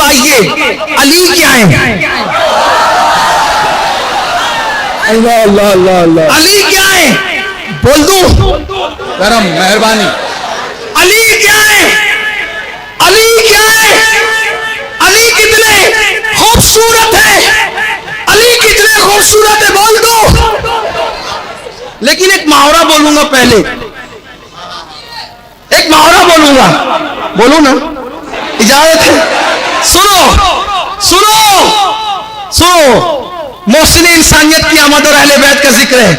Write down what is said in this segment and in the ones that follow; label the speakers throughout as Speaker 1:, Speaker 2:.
Speaker 1: آئیے علی کیا ہے؟
Speaker 2: اللہ اللہ اللہ اللہ،
Speaker 1: علی کیا ہے؟ بول دوں؟
Speaker 2: کرم مہربانی،
Speaker 1: علی کیا ہے؟ علی کیا ہے؟ علی کتنے خوبصورت ہے، علی کتنے خوبصورت ہے، بول دو؟ لیکن ایک محاورہ بولوں گا پہلے، ایک محاورہ بولوں گا، بولوں نا؟ اجازت ہے؟ سنو سنو سنو، محسن انسانیت کی آمد اور اہل بیت کا ذکر ہے۔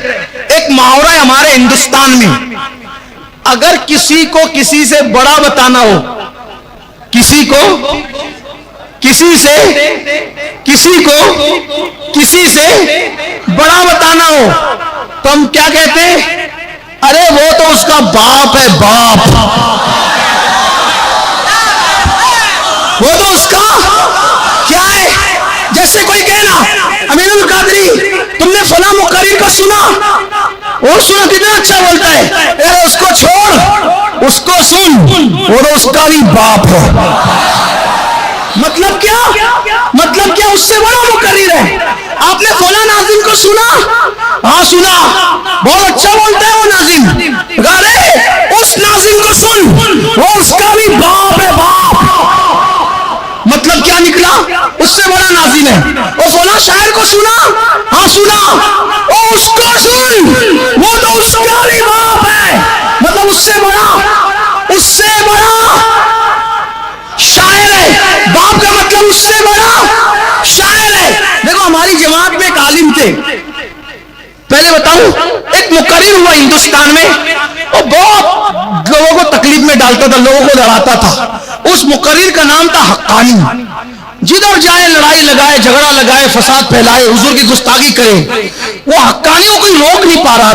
Speaker 1: ایک محاورہ ہے ہمارے ہندوستان میں، اگر کسی کو کسی سے بڑا بتانا ہو، کسی کو کسی سے بڑا بتانا ہو تو ہم کیا کہتے ہیں؟ ارے وہ تو اس کا باپ ہے، باپ، وہ تو اس کا کیا ہے؟ جیسے کوئی کہنا امین القادری تم نے فلاں مقرر کا سنا، اور سنا کتنا اچھا بولتا ہے، ارے اس کو چھوڑ، اس کو سن، اور اس کا بھی باپ ہے۔ مطلب کیا اس سے بڑا مقرر ہے۔ آپ نے فلاں ناظم کو سنا؟ ہاں سنا، بہت اچھا بولتا ہے وہ ناظم، ارے اس ناظم کو سن، وہ اس کا بھی باپ ہے، باپ۔ مطلب کیا نکلا؟ اس سے بڑا ناظم ہے۔ وہ فلاں شاعر کو سنا؟ ہاں سنا، وہ اس کو سن، وہ تو اس کا بھی باپ ہے۔ مطلب اس سے بڑا شاعر ہے، باپ کا مطلب اس سے بڑا شاعر ہے۔ دیکھو ہماری جماعت میں ایک عالم تھے، پہلے بتاؤں، ایک مقرر ہوا ہندوستان میں، وہ بہت لوگوں کو تکلیف میں ڈالتا تھا، لوگوں کو لڑاتا تھا۔ اس مقرر کا نام تھا حقانی۔ جدھر جائے لڑائی لگائے، جھگڑا لگائے، فساد پھیلائے، حضور کی گستاخی کرے۔ وہ حقانی کو کوئی روک نہیں پا رہا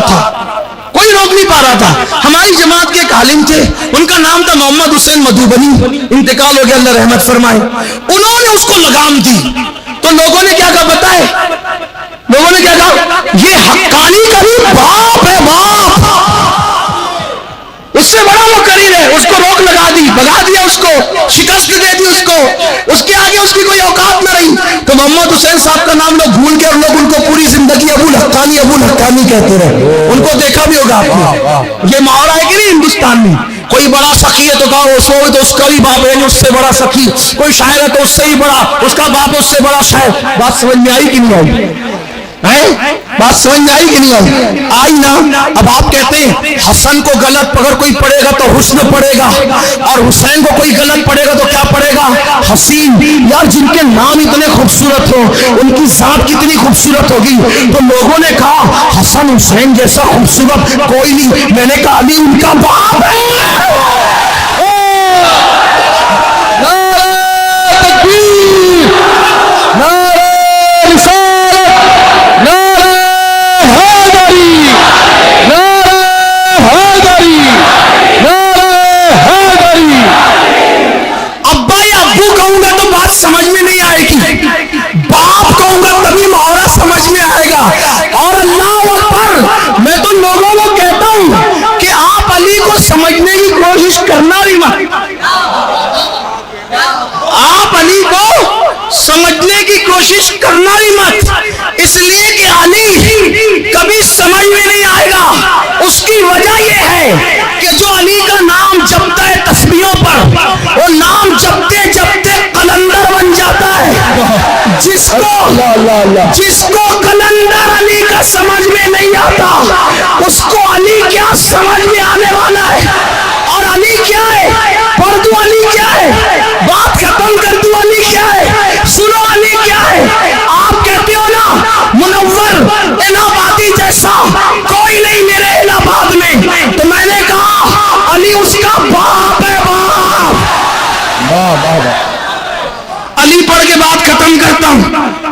Speaker 1: تھا، ہماری جماعت کے ایک عالم تھے، ان کا نام تھا محمد حسین مدھوبنی، انتقال ہو گیا، اللہ رحمت فرمائے۔ انہوں نے اس کو لگام دی تو لوگوں نے کیا کہا بتائے؟ لوگوں نے کیا کہا؟ یہ حقانی کا بھی باپ ہے، باپ، اس سے بڑا مقرر ہے، اس کو روک لگا دی، بھگا دیا، اس کو شکست دے دی، اس کے آگے اس کی کوئی اوقات نہ رہی۔ تو محمد حسین صاحب کا نام لوگ بھول کے، اور لوگ ان کو پوری زندگی ابو الحقانی کہتے رہے۔ ان کو دیکھا بھی ہوگا آپ نے، یہ محاورہ ہے کہ نہیں ہندوستان میں؟ کوئی بڑا سخی ہے تو کہا تو اس کا بھی باپ ہے، اس سے بڑا سخی۔ کوئی شاعر ہے تو اس سے ہی بڑا، اس کا باپ اس سے بڑا شاعر۔ بات سمجھ میں آئی کہ نہیں آئی؟ بات سمجھ میں آئی کہ نہیں آئی؟ آئی نا؟ اب آپ کہتے ہیں حسن کو غلط اگر کوئی پڑھے گا تو حسن پڑھے گا، اور حسین کو کوئی غلط پڑھے گا تو کیا پڑھے گا؟ حسین۔ یار جن کے نام اتنے خوبصورت ہو، ان کی ذات کتنی خوبصورت ہوگی۔ تو لوگوں نے کہا حسن حسین جیسا خوبصورت کوئی نہیں، میں نے کہا علی ان کا باپ ہے۔ سمجھ میں نہیں آئے گی، باپ کہوں گا تبھی محاورہ سمجھ میں آئے گا۔ اور اللہ اکبر، میں تو لوگوں کو کہتا ہوں کہ آپ علی کو سمجھنے کی کوشش کرنا بھی مت، آپ علی کو سمجھنے کی کوشش کرنا بھی مت، اس لیے کہ علی کبھی سمجھ میں نہیں آئے گا۔ اس کی وجہ یہ ہے کہ جو علی کا نام جپتا ہے تسبیحوں پر، وہ نام جپتے جپتے قلندر بن جاتا ہے۔ جس کو قلندر علی کا سمجھ میں نہیں آتا، اس کو علی کیا سمجھ میں آنے والا ہے؟ اور علی کیا ہے؟ پڑھ دو علی کیا ہے، بات ختم کر دو علی کیا ہے، سنو علی کیا ہے۔ آپ کہتے ہو نا منور الہ آبادی جیسا کوئی نہیں میرے الہ آباد میں، تو میں نے کہا علی اس کا باپ ہے، باپ۔ علی پڑھ کے بات ختم کرتا ہوں۔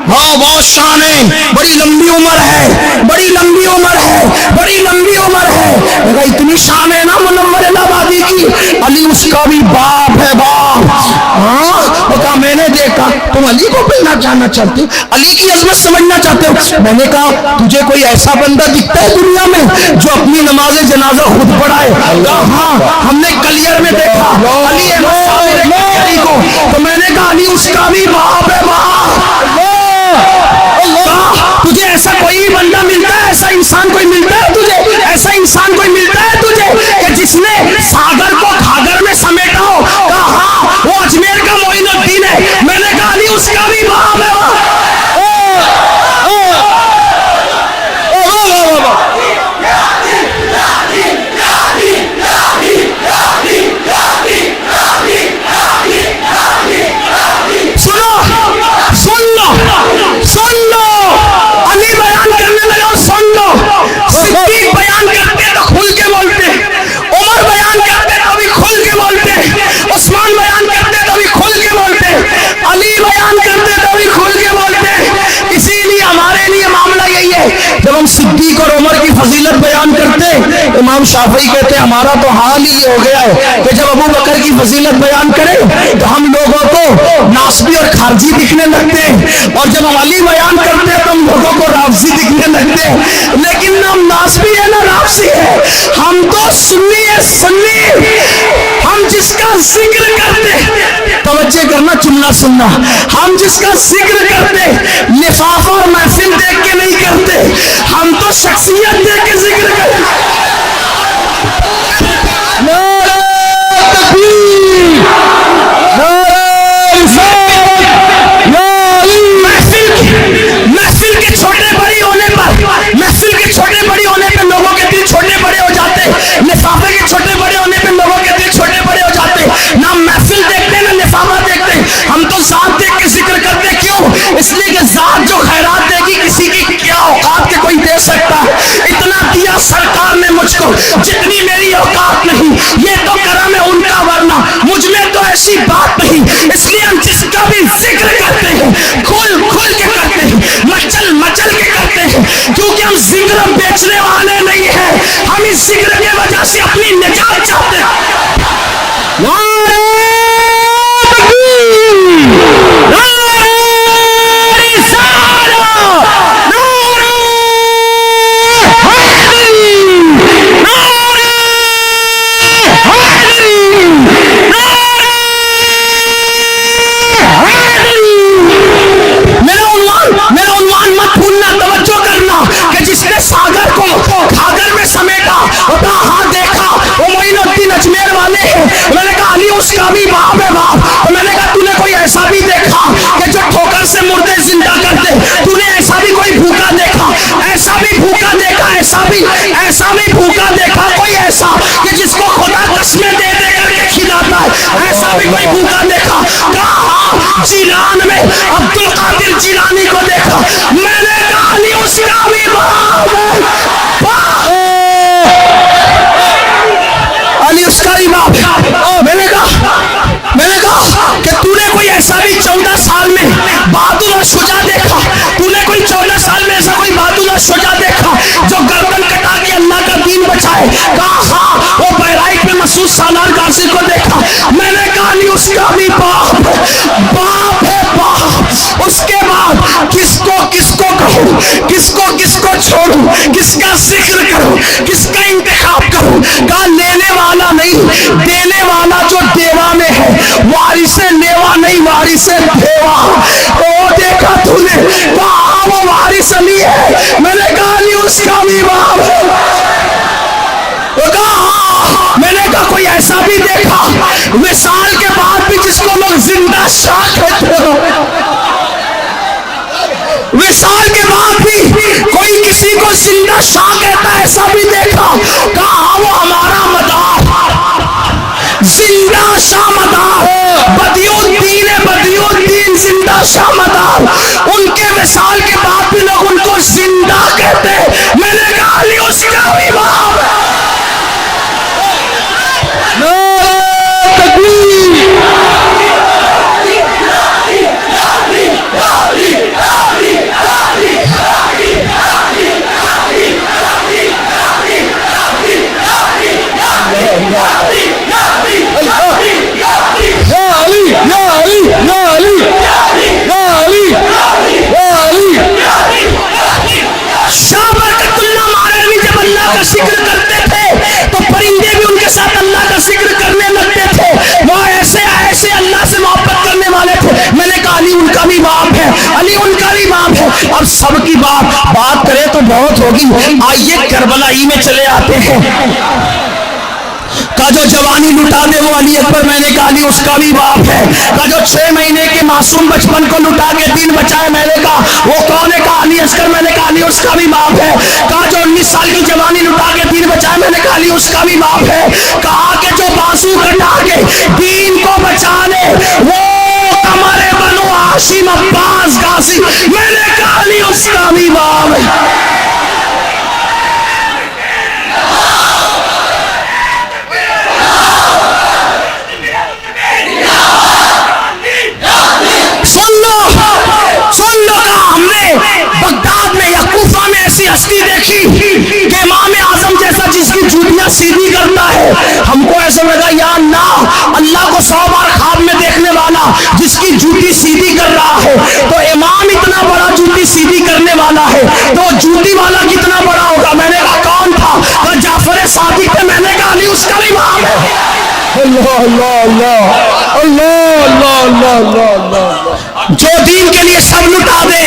Speaker 1: ہاں بہت شان ہے، بڑی لمبی عمر ہے، بڑی لمبی عمر ہے، بڑی لمبی عمر ہے، لیکن اتنی شان ہے نا منور الہ آبادی کی، علی اس کا بھی باپ ہے، باپ۔ ہاں میں نے دیکھا کہا تم علی کو پہنا جاننا چاہتے ہو, علی کی عظمت سمجھنا چاہتے ہو. میں نے کہا تجھے کوئی ایسا بندہ دکھتا ہے دنیا میں جو اپنی نماز جنازہ خود پڑھائے؟ ہاں ہم نے کلیئر میں دیکھا علی علی کو, تو میں نے کہا علی اس کا بھی باپ ہے باپ. تجھے ایسا کوئی بندہ ملتا ہے, ایسا انسان کوئی ملتا ہے تجھے, ایسا انسان کوئی ملتا ہے تجھے کہ جس نے ساگر کو گھاگر میں سمیٹا ہو؟ کہا ہاں وہ اجمیر کا معین الدین ہے. میں نے کہا علی اس کا بھی باپ ہے. جب ہم صدیق اور عمر کی فضیلت بیان کرتے, امام شافعی کہتے ہیں ہمارا تو حال ہی یہ ہو گیا ہے کہ جب ابو بکر کی فضیلت بیان کرے تو ہم لوگوں کو ناسبی اور خارجی دکھنے لگتے ہیں, اور جب ہم علی بیان کرتے ہیں تو ہم لوگوں کو رافضی دکھنے لگتے ہیں. لیکن نہ ہم ناسبی ہے نہ رافضی ہے, ہم تو سنی ہے. سنی ہم جس کا ذکر کرتے, توجہ کرنا چننا سننا, ہم جس کا ذکر کرتے لفافہ اور محفل دیکھ کے نہیں کرتے, ہم تو شخصیت دیکھ کے ذکر کرتے.
Speaker 2: نعرہ تکبیر, نعرہ رسالت,
Speaker 1: محفل کے چھوٹے بڑی ہونے پر, محفل کے چھوٹے بڑی ہونے پہ لوگوں کے دل چھوٹے بڑے ہو جاتے, لفافے کے چھوٹے بڑے ہونے پہ لوگوں کے دل چھوٹے بڑے ہو جاتے. نہ محفل دیکھتے نہ لفافہ دیکھتے, ہم تو ذات دیکھ کے ذکر کرتے. کیوں؟ اس لیے کہ ذات جو خیرات دے گی کسی کی کیا اوقات کے کوئی دے سکتا ہے. اتنا دیا سرکار نے مجھ کو جتنی میری اوقات نہیں, یہ تو کرم ہے ان کا, ورنہ مجھ میں تو ایسی بات نہیں. اس لیے ہم جس کا بھی ذکر کرتے ہیں کھل کھل کے کرتے ہیں, مچل مچل کے کرتے ہیں, کیونکہ ہم ذکر بیچنے والے نہیں ہیں, ہم اس ذکر کی وجہ سے اپنی نجات چاہتے ہیں.
Speaker 2: نعرہ تکبیر, نعرہ رسالت, نعرہ حیدری, نعرہ حیدری, نعرہ حیدری.
Speaker 1: میرا عنوان مت بھولنا, توجہ کرنا کہ جس نے ساگر کو گھاگر میں سمیٹا, ہاں دیکھا وہ معین الدین اجمیر والے ہیں. میں نے کہا علی اس کا بھی باپ ہے باپ. میں نے کہا تو نے کوئی ایسا بھی دیکھا کہ جو ٹھوکر سے مردے زندہ کرتے, تو نے ایسا بھی کوئی بھوکا دیکھا, ایسا بھی بھوکا دیکھا, ایسا بھی بھوکا دیکھا, کوئی ایسا کہ جس کو خدا قسمیں دے دے کر کے کھلاتا ہے, ایسا بھی کوئی بھوکا دیکھا؟ کہا جیلان میں عبد القادر جیلانی کو دیکھا. میں نے کہا علی اس کا بھی باپ ہے, علی اس کا بھی باپ ہے. میں نے کہا کہ تو نے کوئی ایسا بھی 14 سال میں بہادر اور شجاع دیکھا, تو نے کوئی 14 سال میں ایسا کوئی بہادر اور شجاع دیکھا جو گردن کٹا کے اللہ کا دین بچائے؟ کہا ہاں وہ بہرائچ میں مسعود سالار غازی کو دیکھا. میں نے کہا نہیں اس کا بھی باپ ہے باپ. اس کے بعد کس کو کہوں, کس کو چھوڑوں, کس کا ذکر کروں, کس کا انتخاب کروں؟ کہا لینے والا نہیں, دینے والا جو دیوا میں ہے, وارث لیوا نہیں, وارث دیوا. وہ دیکھا تو نے, کہا وہ وارث علی ہے. میں نے کہا علی اس کا بھی باپ ہے. میں نے کہا کوئی ایسا بھی دیکھا وصال کے بعد بھی جس کو لوگ زندہ شاہ کہتے ہیں, وصال کے بعد بھی کوئی کسی کو زندہ شاہ کہتا ہے, ایسا بھی دیکھا؟ کہا وہ ہمارا مدار, زندہ شاہ مدار, بدیع الدین زندہ شاہ مدار. ان کے وصال کے بعد بھی لوگ ان کو زندہ کہتے ہیں. میں نے کہا علی اس کا بھی باپ ہے.
Speaker 2: نعرہ تکبیر, یا علی, یا علی, یا علی.
Speaker 1: علی ان کا بھی باپ ہے، علی ان کا بھی باپ ہے. اب سب کی بات کرے تو بہت ہوگی. آئیے کربلا ہی میں چلے آتے ہیں. کا جو جوانی لٹا دے وہ علی اکبر، میں نے کہا علی اس کا بھی باپ ہے. کا جو 6 مہینے کے معصوم بچپن کو لٹا کے دین بچائے، میں نے کہا وہ کون ہے؟ کہا علی اصغر. میں نے کہا علی اس کا بھی باپ ہے. کہا جو 19 سال کی جوانی لٹا کے دین بچائے، میں نے کہا علی اس کا بھی باپ ہے. کہا کہ جو بازو کٹا کے دین کو بچانے وہ ہمارے بنو ہاشم عباس غازی، میں نے کہا علی اس کا بھی باپ ہے. سن لو کہا ہم نے بغداد میں یا کوفہ میں ایسی ہستی دیکھی کہ امام اعظم جیسا جس کی جوتیاں سیدھی کرتا ہے. ہم کو ایسا لگا یا اللہ، اللہ کو 100 بار خواب میں دیکھنے والا جس کی جوتی سیدھی کر رہا ہے، تو امام اتنا بڑا جوتی سیدھی کرنے والا ہے تو جوتی والا کتنا بڑا ہوگا؟ میں نے کہا کون تھا؟ تو جعفر صادق تھے. میں نے کہا علی اس کا بھی امام ہے.
Speaker 2: اللہ اللہ اللہ اللہ اللہ اللہ اللہ اللہ.
Speaker 1: جو دین کے لیے سب لٹا دے،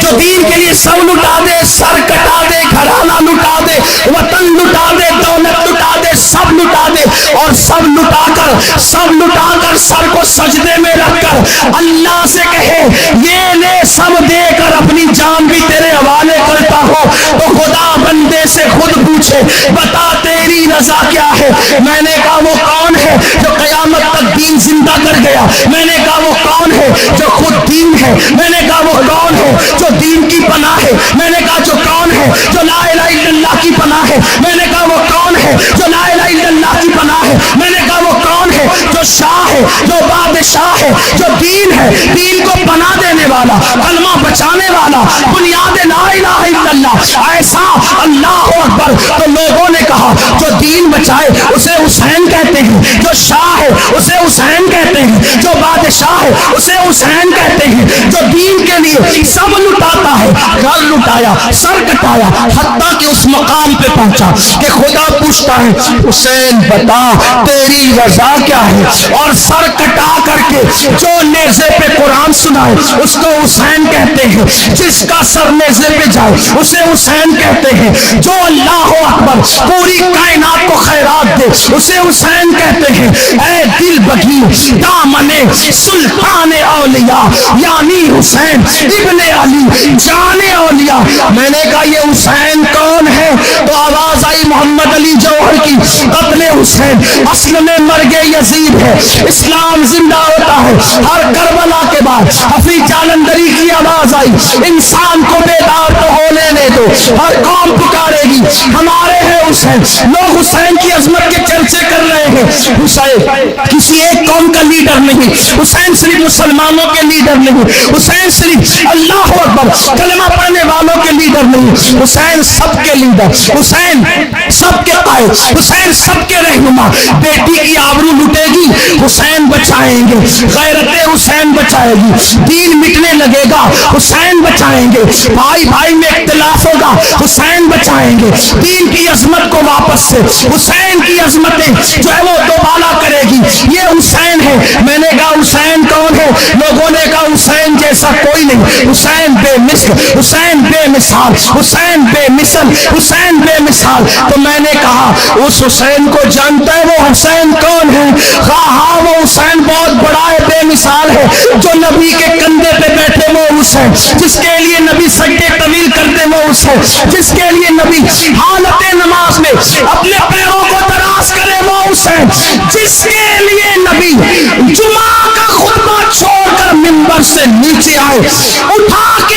Speaker 1: جو دین کے لیے سب لٹا دے، سر کٹا دے، گھرانہ لٹا دے، وطن لٹا دے، دولت لٹا دے، سب لٹا دے، اور سب لٹا کر سر کو سجدے میں رکھ کر اللہ سے کہے یہ لے سب دے کر اپنی جان بھی تیرے حوالے کرتا ہوں، تو خدا بندے سے خود پوچھے بتا تیری رضا کیا ہے؟ میں نے کہا وہ کون ہے جو قیامت تک دین زندہ کر گیا؟ میں نے کہا وہ کون ہے جو خود دین ہے؟ میں نے کہا وہ کون ہے جو دین کی پناہ ہے؟ میں نے کہا جو کون ہے جو لا الہ الا اللہ کی پناہ ہے؟ میں نے کہا وہ کون ہے جو لا الہ الا اللہ کی پناہ ہے؟ میں نے کہا وہ کون ہے جو شاہ ہے، جو بادشاہ ہے، جو دین ہے، دین کو پناہ دینے والا، کلمہ بچانے والا، بنیاد لا الہ الا اللہ، ایسا اللہ اکبر. تو لوگوں نے کہا جو دین بچائے اسے حسین کہتے ہیں، جو شاہ ہے اسے حسین کہتے ہیں، جو بادشاہ ہے اسے حسین کہتے ہیں، جو دین کے لیے سب لٹاتا ہے، گھر لٹایا، سر کٹایا، حتیٰ کہ اس مقام پہ پہنچا کہ خدا پوچھتا ہے حسین بتا تیری رضا کیا ہے؟ اور سر کٹا کر کے جو نیزے پہ قرآن سنائے اس کو حسین کہتے ہیں، جس کا سر نیزے پہ جائے اسے حسین کہتے ہیں، جو اللہ اکبر پوری کائنات کو خیرات دے اسے حسین کہتے ہیں. اے دل بگی دامن سلطان اولیاء یعنی حسین ابن علی جان اولیاء. میں نے کہا یہ حسین کون ہے؟ تو آواز آئی محمد علی جوہر کی، قتل حسین اصل میں مرگ یزید ہے، اسلام زندہ ہوتا ہے. ہر کربلا کے بعد حفیظ جالندری کی آواز آئی انسان کو بیدار تو ہو لینے دو، ہر قوم پکارے گی ہمارے ہیں حسین. لوگ حسین کی عظمت کے چرچے کر رہے ہیں. حسین کسی ایک قوم کا لیڈر نہیں، حسین صرف مسلمانوں کے لیڈر نہیں، حسین صرف اللہ اکبر کلمہ پڑھنے والوں کے لیڈر نہیں، حسین سب کے لیڈر، حسین سب کے قائد، حسین سب کے رہنما. بیٹی کی آبرو لٹے گی حسین بچائیں گے، غیرت حسین بچائے گی، دین مٹنے لگے گا حسین بچائیں گے، بھائی بھائی میں اختلاف ہوگا حسین بچائیں گے، دین کی عظمت کو واپس سے حسین کی عظمتیں جو ہے وہ دوبالا کرے گی. یہ حسین ہے. میں نے کہا حسین کون ہے؟ لوگوں نے کہا حسین جیسا کوئی نہیں، حسین بے مثل، حسین بے مثال، حسین بے مثل، حسین بے مثال. تو میں نے کہا اس حسین کو جانتا ہے وہ حسین کون ہے؟ ہاں وہ حسین بہت بڑا ہے، بے مثال ہے، جو نبی کے کندھے پہ بیٹھے وہ حسین، جس کے لیے نبی سجدے طویل کرتے وہ حسین، جس کے لیے نبی حالت نماز میں اپنے پیروں کو دراز کرے وہ حسین، جس کے لیے نبی جمعہ کا خطبہ چھوڑ کر منبر سے نیچے آئے، اٹھا کے